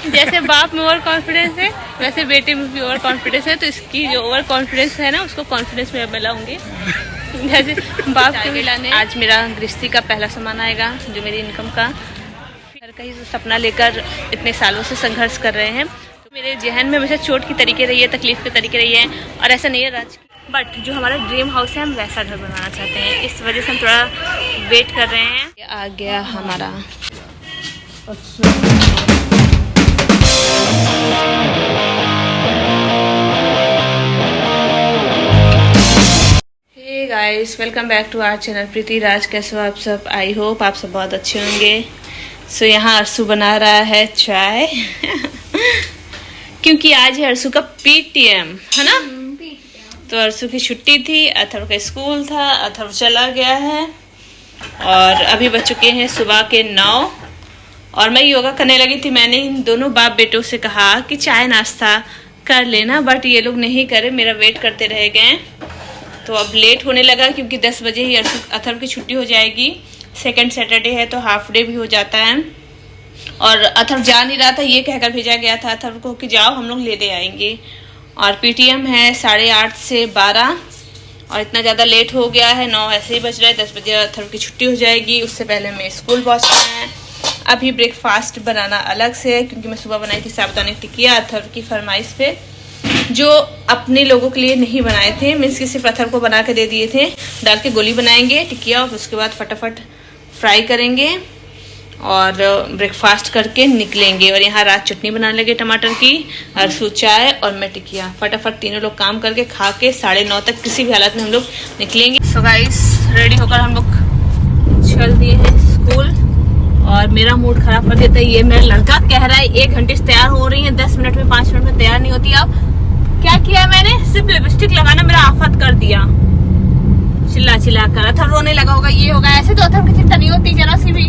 जैसे बाप में ओवर कॉन्फिडेंस है वैसे बेटे में भी ओवर कॉन्फिडेंस है, तो इसकी जो ओवर कॉन्फिडेंस है ना उसको कॉन्फिडेंस में मिलाऊंगी। जैसे बाप को मिलाने आज मेरा गृहस्थी का पहला सामान आएगा जो मेरी इनकम का। घर का ही सपना लेकर इतने सालों से संघर्ष कर रहे हैं। तो मेरे जहन में हमेशा चोट की तरीके रही है, तकलीफ के तरीके रही है, और ऐसा नहीं है राज, बट जो हमारा ड्रीम हाउस है हम वैसा घर बनाना चाहते हैं। इस वजह से हम थोड़ा वेट कर रहे हैं। ये आ गया हमारा hey guys, welcome back to our channel Preeti Raj. कैसे हो आप सब? आई होप आप सब बहुत अच्छे होंगे। सो यहाँ अर्सू बना रहा है चाय क्योंकि आज है अर्सू का पीटीएम है ना, तो अर्सू की छुट्टी थी, अथर्व का स्कूल था, अथर्व चला गया है और अभी बज चुके हैं सुबह के 9 और मैं योगा करने लगी थी। मैंने इन दोनों बाप बेटों से कहा कि चाय नाश्ता कर लेना, बट ये लोग नहीं करे, मेरा वेट करते रह गए। तो अब लेट होने लगा क्योंकि 10 बजे ही अथर्व की छुट्टी हो जाएगी। सेकंड सैटरडे है तो हाफ डे भी हो जाता है, और अथर्व जा नहीं रहा था, ये कहकर भेजा गया था अथर्व को कि जाओ हम लोग ले आएंगे। और पीटीएम है 8:30 से 12 और इतना ज़्यादा लेट हो गया है, 9 ऐसे ही बज रहा है। 10 बजे अथर्व की छुट्टी हो जाएगी, उससे पहले हमें स्कूल पहुँचना है। अभी ब्रेकफास्ट बनाना अलग से है क्योंकि मैं सुबह बनाई थी साबुदाने की टिकिया अथर्व की फरमाइश पे, जो अपने लोगों के लिए नहीं बनाए थे, मीन्स कि सिर्फ अथर्व को बना के दे दिए थे। डाल के गोली बनाएंगे टिकिया और उसके बाद फटाफट फ्राई करेंगे और ब्रेकफास्ट करके निकलेंगे। और यहाँ रात चटनी बनाने लगे टमाटर की, अर्सू चाय और मैं टिकिया। फटाफट तीनों लोग काम करके खा के 9:30 तक किसी भी हालत में हम लोग निकलेंगे। सो गाइस, रेडी होकर हम लोग चल दिए हैं स्कूल और मेरा मूड खराब कर देता है ये मेरा लड़का। कह रहा है 1 घंटे से तैयार हो रही है, 10 मिनट में 5 मिनट में तैयार नहीं होती। अब क्या किया मैंने, सिर्फ लिपस्टिक लगाना मेरा आफत कर दिया। चिल्ला चिल्ला कर अथर्व रोने लगा होगा, ये होगा। ऐसे तो अथर्व की चिंता नहीं होती जरा सी भी,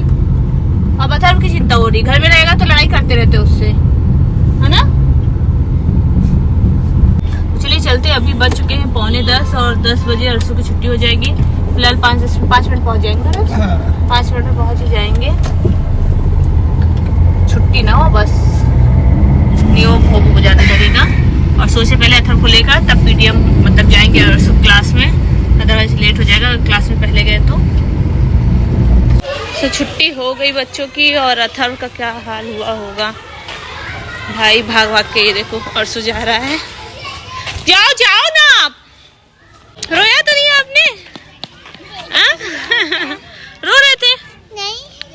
अब अथर्व की चिंता हो रही। घर में रहेगा तो लड़ाई करते रहते उससे, है ना। तो चलिए चलते, अभी बज चुके हैं 9:45 और 10 बजे अर्सू की छुट्टी हो जाएगी। फिलहाल 5 मिनट पहुंच जाएंगे, 5 मिनट में पहुंच ही जाएंगे। छुट्टी ना हो बस, नियो भोग हो जाने लगेगा। और सोचे पहले अथर्व को लेकर तब पीटीएम मतलब जाएंगे अर्सू क्लास में, अदरवाइज लेट हो जाएगा क्लास में पहले गए तो। छुट्टी हो गई बच्चों की और अथर्व का क्या हाल हुआ होगा। भाई भाग भाग के ये देखो अर्सू जा रहा है। जाओ जाओ ना आप, रोया तो नहीं आपने? रो रहे थे?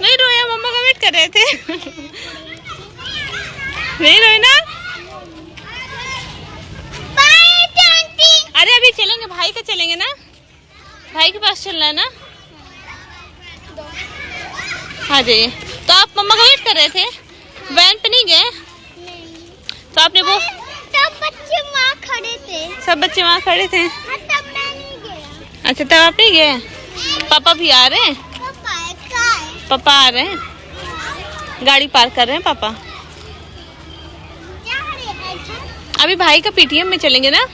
नहीं रोया, मम्मा का वेट कर रहे थे। नहीं रोए ना? अरे अभी चलेंगे, भाई का चलेंगे ना, भाई के पास चलना है ना। आ जाइए। तो आप मम्मा का वेट कर रहे थे, वैन पे नहीं गए? तो आपने वो सब बच्चे वहाँ खड़े थे। सब बच्चे वहाँ खड़े थे? तब मैं नहीं गया। अच्छा, तब आप नहीं गए? पापा भी आ रहे हैं? पापा आ रहे हैं, गाड़ी पार्क कर रहे हैं पापा। अभी भाई का पीटीएम में चलेंगे ना।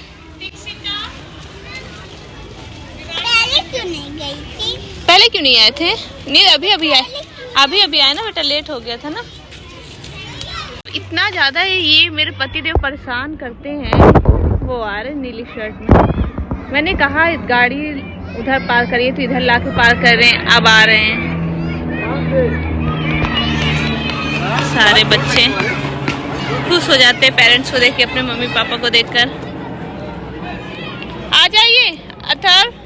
पहले क्यों नहीं गई थी? पहले क्यों नहीं आए थे? नहीं, अभी आए ना बेटा, लेट हो गया था ना। इतना ज्यादा ये मेरे पतिदेव परेशान करते हैं। वो आ रहे नीली शर्ट में, मैंने कहा गाड़ी उधर पार्क करिए तो इधर लाके पार्क कर रहे हैं, अब आ रहे हैं। सारे बच्चे खुश हो जाते हैं पेरेंट्स को देख के, अपने मम्मी पापा को देखकर। आ जाइए अथर्व।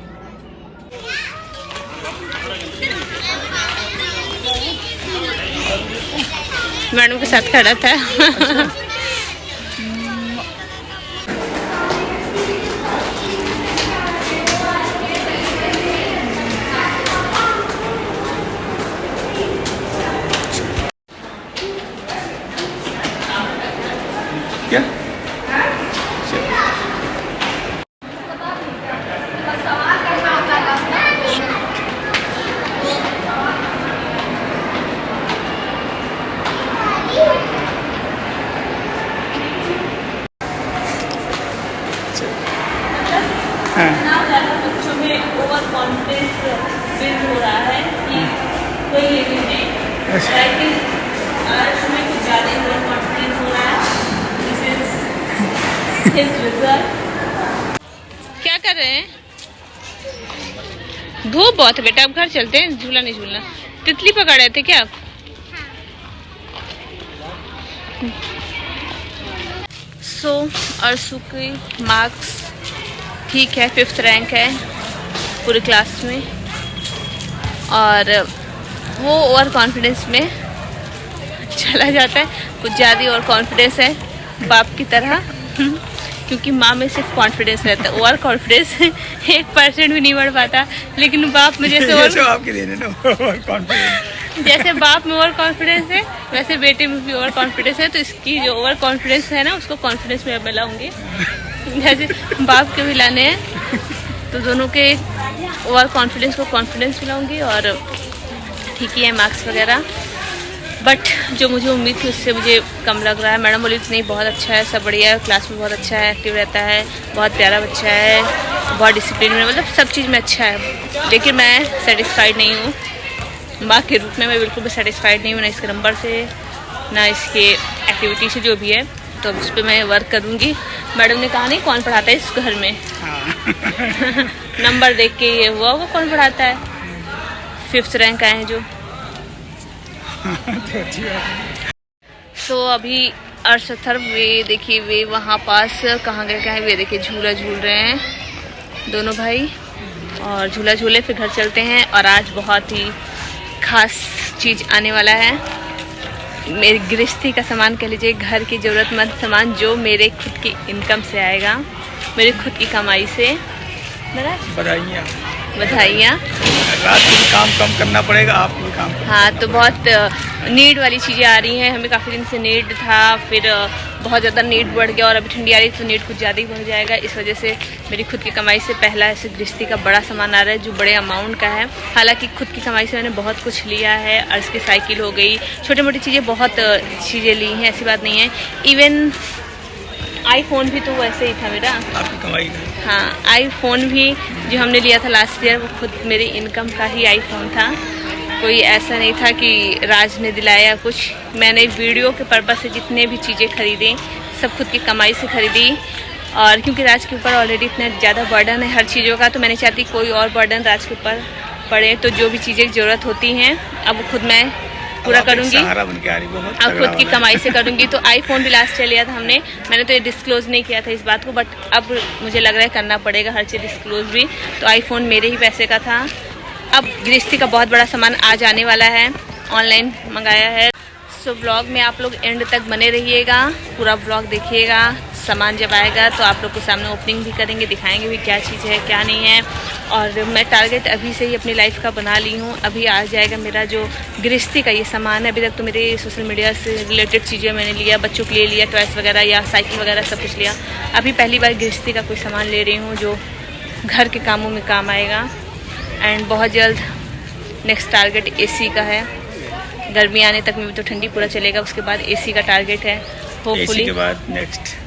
मैडम के साथ खड़ा था। क्या? बच्चों में ओवर कॉन्फिडेंस बिल्ड हो रहा है कि कोई ये भी नहीं, लेकिन आज में कुछ ज़्यादा ओवर कॉन्फिडेंस क्या कर रहे हैं? धूप बहुत है बेटा, अब घर चलते हैं, झूला नहीं झूलना। तितली पकड़ रहे थे क्या आप? सो अर्शु की मार्क्स ठीक है, 5th रैंक है पूरे क्लास में, और वो ओवर कॉन्फिडेंस में चला जाता है, कुछ ज़्यादा ओवर कॉन्फिडेंस है बाप की तरह, क्योंकि माँ में सिर्फ कॉन्फिडेंस रहता है, ओवर कॉन्फिडेंस 1% भी नहीं बढ़ पाता, लेकिन बाप में जैसे आपके देने ना कॉन्फिडेंस, जैसे बाप में ओवर कॉन्फिडेंस है वैसे बेटे में भी ओवर कॉन्फिडेंस है, तो इसकी जो ओवर कॉन्फिडेंस है ना उसको कॉन्फिडेंस में अब मैं लाऊंगी। जैसे बाप के भी लाने हैं तो दोनों के ओवर कॉन्फिडेंस को कॉन्फिडेंस में लाऊंगी, और ठीक ही है मार्क्स वगैरह, बट जो मुझे उम्मीद थी उससे मुझे कम लग रहा है। मैडम बोली नहीं बहुत अच्छा है, सब बढ़िया है, क्लास में बहुत अच्छा है, एक्टिव रहता है, बहुत प्यारा बच्चा है, बहुत डिसिप्लिन में, मतलब सब चीज़ में अच्छा है, लेकिन मैं सेटिस्फाइड नहीं हूँ माँ के रूप में, मैं बिल्कुल भी सेटिस्फाइड नहीं हूँ, ना इसके नंबर से ना इसके एक्टिविटी से, जो भी है, तो उस पर मैं वर्क करूँगी। मैडम ने कहा नहीं कौन पढ़ाता है इस घर में, नंबर देख के ये हुआ वो कौन पढ़ाता है, 5th रैंक आए हैं जो। सो अभी अर्शथर वे देखिए, वे वहाँ पास कहाँ गए क्या है, वे देखिए झूला झूल रहे हैं दोनों भाई, और झूला झूले फिर घर चलते हैं। और आज बहुत ही खास चीज़ आने वाला है, मेरी गृहस्थी का सामान कह लीजिए, घर की ज़रूरतमंद सामान जो मेरे खुद की इनकम से आएगा, मेरी खुद की कमाई से। बधाइयाँ बधाइयाँ। रात को भी काम कम करना पड़ेगा, आप भी काम करें। हाँ, तो बहुत नीड वाली चीज़ें आ रही हैं, हमें काफ़ी दिन से नीड था, फिर बहुत ज़्यादा नीड बढ़ गया, और अभी ठंडी आ रही तो नीड कुछ ज़्यादा ही बढ़ जाएगा। इस वजह से मेरी खुद की कमाई से पहला ऐसे गृहस्थी का बड़ा सामान आ रहा है जो बड़े अमाउंट का है। हालांकि खुद की कमाई से मैंने बहुत कुछ लिया है, और इसकी साइकिल हो गई, छोटी मोटी चीज़ें, बहुत चीज़ें ली हैं, ऐसी बात नहीं है। इवन आईफोन भी तो वैसे ही था मेरा, आपकी कमाई का। हाँ, आईफोन भी जो हमने लिया था लास्ट ईयर वो खुद मेरी इनकम का ही आईफोन था, कोई ऐसा नहीं था कि राज ने दिलाया कुछ। मैंने वीडियो के पर्पज़ से जितने भी चीज़ें खरीदी सब खुद की कमाई से खरीदी, और क्योंकि राज के ऊपर ऑलरेडी इतना ज़्यादा बर्डन है हर चीज़ों का, तो मैंने चाहती कोई और बर्डन राज के ऊपर पड़े, तो जो भी चीज़ें की ज़रूरत होती हैं अब वो खुद मैं पूरा करूँगी, अब खुद की कमाई से करूँगी। तो आईफोन भी लास्ट ईयर लिया था हमने, मैंने तो ये डिस्क्लोज नहीं किया था इस बात को, बट अब मुझे लग रहा है करना पड़ेगा हर चीज़ डिस्क्लोज भी। तो आईफोन मेरे ही पैसे का था। अब गृहस्थी का बहुत बड़ा सामान आज आने वाला है, ऑनलाइन मंगाया है। सो व्लॉग में आप लोग एंड तक बने रहिएगा, पूरा व्लॉग देखिएगा। सामान जब आएगा तो आप लोग के सामने ओपनिंग भी करेंगे, दिखाएंगे भी क्या चीज़ है क्या नहीं है। और मैं टारगेट अभी से ही अपनी लाइफ का बना ली हूँ, अभी आ जाएगा मेरा जो गृहस्थी का ये सामान है। अभी तक तो मेरे सोशल मीडिया से रिलेटेड चीज़ें मैंने लिया, बच्चों के लिए लिया, टॉयस वगैरह या साइकिल वगैरह सब कुछ लिया। अभी पहली बार गृहस्थी का कोई सामान ले रही हूँ जो घर के कामों में काम आएगा। एंड बहुत जल्द नेक्स्ट टारगेट AC का है, गर्मी आने तक में भी तो ठंडी पूरा चलेगा, उसके बाद AC का टारगेट है होपफुली। के बाद नेक्स्ट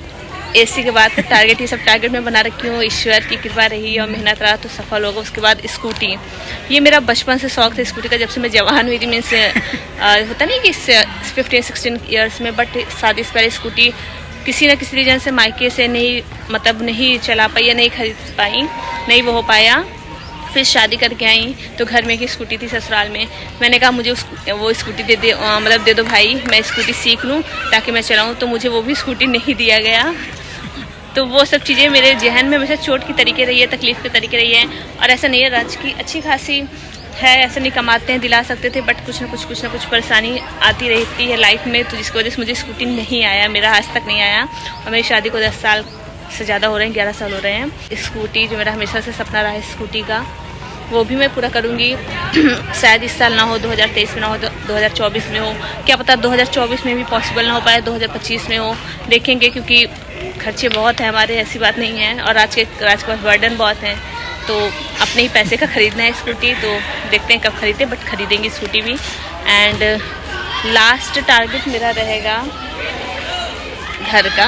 AC के बाद टारगेट, ये सब टारगेट मैं बना रखी हूँ, ईश्वर की कृपा रही और मेहनत रहा तो सफल होगा। उसके बाद स्कूटी, ये मेरा बचपन से शौक था स्कूटी का, जब से मैं जवान हुई थी। मीन्स होता नहीं कि 15-16 ईयर्स में, बट शादी से पहले स्कूटी किसी न किसी रीजन से मायके से नहीं चला पाई या नहीं खरीद पाई, नहीं वो हो पाया। फिर शादी करके आई तो घर में एक स्कूटी थी ससुराल में, मैंने कहा मुझे वो स्कूटी दे दो भाई, मैं स्कूटी सीख लूँ ताकि मैं चलाऊँ। तो मुझे वो भी स्कूटी नहीं दिया गया। तो वो सब चीज़ें मेरे जहन में हमेशा चोट की तरीके रही है, तकलीफ़ के तरीके रही है। और ऐसा नहीं है, राज की अच्छी खासी है, ऐसा नहीं कमाते हैं, दिला सकते थे, बट कुछ ना कुछ परेशानी आती रहती है लाइफ में, तो जिसकी वजह से मुझे स्कूटी नहीं आया, मेरा आज तक नहीं आया। और मेरी शादी को 10 साल से ज़्यादा हो रहे हैं, 11 साल हो रहे हैं। स्कूटी जो मेरा हमेशा से सपना रहा है स्कूटी का, वो भी मैं पूरा करूँगी। शायद इस साल ना हो, 2023 में ना हो, 2024 में हो, क्या पता 2024 में भी पॉसिबल ना हो पाए, 2025 में हो, देखेंगे। क्योंकि खर्चे बहुत हैं हमारे, ऐसी बात नहीं है, और आज के पास बर्डन बहुत हैं, तो अपने ही पैसे का ख़रीदना है स्कूटी। तो देखते हैं कब खरीदें, बट खरीदेंगे स्कूटी भी। एंड लास्ट टारगेट मेरा रहेगा घर का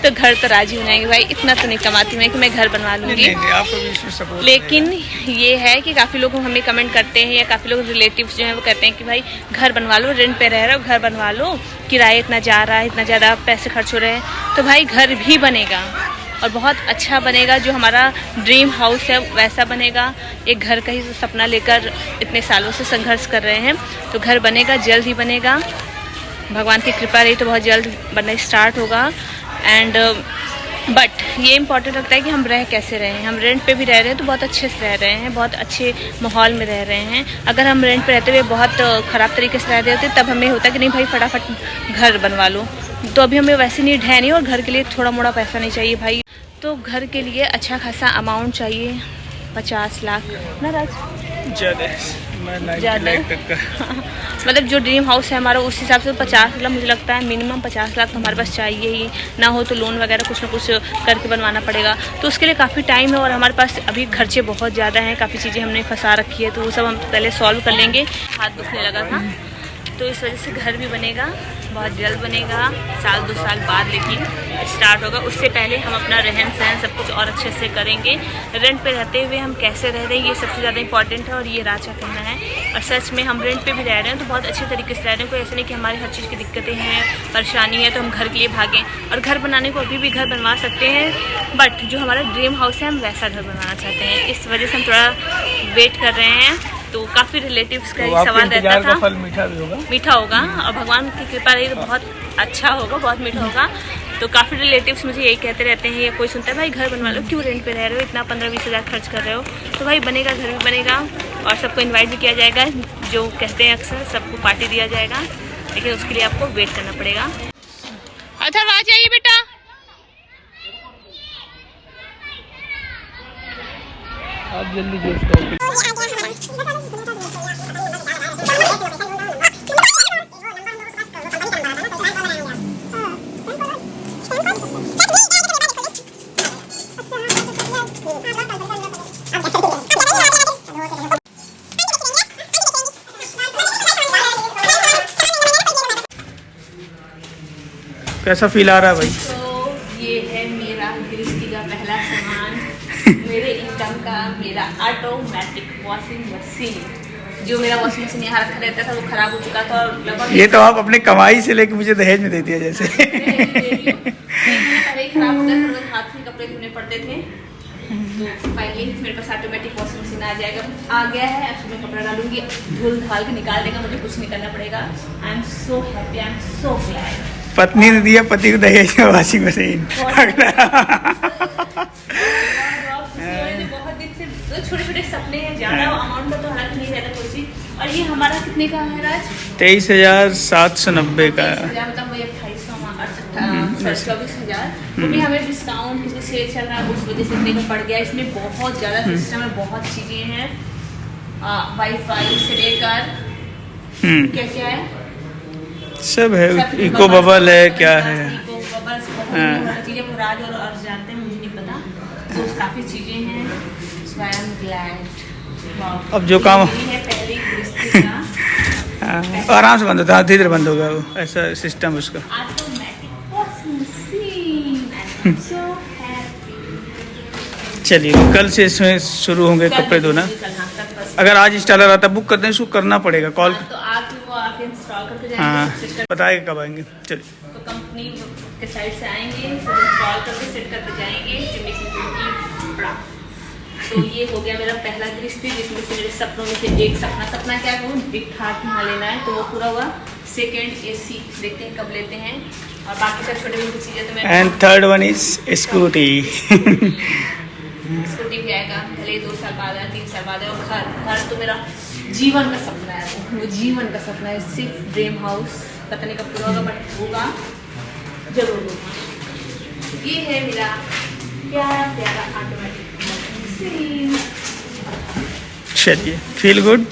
तो घर तो राजी हो जाएंगे भाई, इतना तो नहीं कमाती मैं कि मैं घर बनवा लूँगी। नहीं, आपको भी इसमें सपोर्ट लेकिन ये है कि काफ़ी लोग हमें कमेंट करते हैं या काफ़ी लोग रिलेटिव्स जो हैं वो कहते हैं कि भाई घर बनवा लो, रेंट पे रह रहे हो घर बनवा लो, किराया इतना जा रहा है, इतना ज़्यादा पैसे खर्च हो रहे हैं। तो भाई घर भी बनेगा और बहुत अच्छा बनेगा, जो हमारा ड्रीम हाउस है वैसा बनेगा। एक घर का ही सपना लेकर इतने सालों से संघर्ष कर रहे हैं, तो घर बनेगा, जल्द ही बनेगा। भगवान की कृपा रही तो बहुत जल्द बनना स्टार्ट होगा। एंड बट ये इम्पॉर्टेंट लगता है कि हम रह कैसे रहे हैं। हम रेंट पे भी रह रहे हैं तो बहुत अच्छे से रह रहे हैं, बहुत अच्छे माहौल में रह रहे हैं। अगर हम रेंट पे रहते हुए बहुत ख़राब तरीके से रह रहे होते तब हमें होता कि नहीं भाई फटाफट घर बनवा लो। तो अभी हमें वैसे नीड है नहीं और घर के लिए थोड़ा मोड़ा पैसा नहीं चाहिए भाई। तो घर के लिए अच्छा खासा अमाउंट चाहिए, 50 लाख ना राज? ज़्यादा मतलब जो ड्रीम हाउस है हमारा उस हिसाब से 50 लाख मुझे लगता है मिनिमम 50 लाख तो हमारे पास चाहिए ही, ना हो तो लोन वगैरह कुछ ना कुछ करके बनवाना पड़ेगा। तो उसके लिए काफ़ी टाइम है और हमारे पास अभी खर्चे बहुत ज़्यादा हैं, काफ़ी चीज़ें हमने फंसा रखी है, तो वो सब हम पहले सॉल्व कर लेंगे। हाथ दुखने लगा था तो इस वजह से घर भी बनेगा, बहुत जल्द बनेगा, 1-2 साल बाद लेकिन स्टार्ट होगा। उससे पहले हम अपना रहन सहन सब कुछ और अच्छे से करेंगे। रेंट पे रहते हुए हम कैसे रह रहे हैं ये सबसे ज़्यादा इंपॉर्टेंट है और ये राज का कहना है। और सच में हम रेंट पे भी रह रहे हैं तो बहुत अच्छे तरीके से रह रहे हैं, कोई ऐसा नहीं कि हमारी हर चीज़ की दिक्कतें हैं, परेशानी है तो हम घर के लिए भागें। और घर बनाने को अभी भी घर बनवा सकते हैं, बट जो हमारा ड्रीम हाउस है हम वैसा घर बनवाना चाहते हैं। इस वजह से हम थोड़ा वेट कर रहे हैं। तो काफ़ी रिलेटिव्स का तो सवाल रहता था, फल मीठा भी होगा, मीठा होगा और भगवान की कृपा रही तो बहुत अच्छा होगा, बहुत मीठा होगा। तो काफ़ी रिलेटिव्स मुझे यही कहते रहते हैं या कोई सुनता है भाई घर बनवा लो, क्यों रेंट पे रह रहे हो, इतना 15-20 हज़ार खर्च कर रहे हो। तो भाई बनेगा, घर भी बनेगा और सबको इन्वाइट भी किया जाएगा। जो कहते हैं अक्सर सबको पार्टी दिया जाएगा, लेकिन उसके लिए आपको वेट करना पड़ेगा। अच्छा आ जाइए बेटा। आप जल्दी जो स्टॉप कैसा फील आ रहा है भाई? तो ये है मेरा गृहस्थी का पहला सामान मेरे इनकम का, मेरा ऑटोमेटिक वॉशिंग मशीन। जो मेरा वॉशिंग मशीन यहाँ रखा रहता था वो खराब हो चुका था और लगभग ये तो आप अपने कमाई से लेके मुझे दहेज में देती है जैसे। पहले खराब हो गया था, हाथ में कपड़े धोने पड़ते थे। तो फाइनली मेरे पास ऑटोमेटिक वॉशिंग मशीन आ जाएगा, आ गया है। अब मैं कपड़ा डालूंगी, धुल धाल के निकाल देगा, मुझे कुछ नहीं करना पड़ेगा। I am so happy, I am so glad. पत्नी ने दिया पति को दहेज में वॉशिंग मशीन। बहुत दिन से छोटे छोटे सपने हैं, ज्यादा अमाउंट का तो हालांकि नहीं रहता कोई चीज। और ये हमारा कितने का है राज? 23,790 का। मतलब वही 24,000। वो भी हमें डिस्काउंट किसी सेल चल रहा है उस वजह से इतने का पड़ गया। इसमें बहुत ज़्यादा सिस्टम है, बहुत चीज़ें हैं, वाईफाई से लेकर क्या क्या है सब है, इको बबल है, क्या है, इको बबल से बहुत चीज़ें राज और अर्ज जानते हैं, मुझे नहीं पता। तो काफ़ी चीज़ें हैं, सो आई एम ग्लैड। अब जो काम है पहली गृहस्थी का आराम से बंद होता है, धीरे धीरे बंद होगा, वो ऐसा सिस्टम है उसका। Automatic washing machine, I am so happy. चलिए कल से इसमें शुरू होंगे कपड़े धोना। अगर आज इंस्टॉलर आता बुक करते हैं, इसको करना पड़ेगा कॉल। तो आप वो आके इंस्टॉल करके हाँ जाएंगे, बताएगा कब आएंगे। चलिए तो कंपनी के साइड से आएंगे, फिर इंस्टॉल करके सेट करके जाएंगे कपड़ा। तो ये हो गया मेरा पहला गृहस्थी, जिसमें से मेरे सपनों में से एक सपना क्या है, वो बिग ठाट यहाँ लेना है, तो वो पूरा हुआ। सेकेंड AC देखते हैं कब लेते हैं, और बाकी सब छोटे मोटी चीज़ें तो मैं। And third one is scooty. Scooty भी आएगा, भले 2 साल बाद है, 3 साल बाद है। और घर तो मेरा जीवन का सपना है, वो जीवन का सपना है। सिर्फ ड्रीम हाउस पता नहीं कब पूरा होगा, बट होगा जरूर होगा। ये है मेरा प्यारा ऑटोमेटिक। चलिए फील गुड।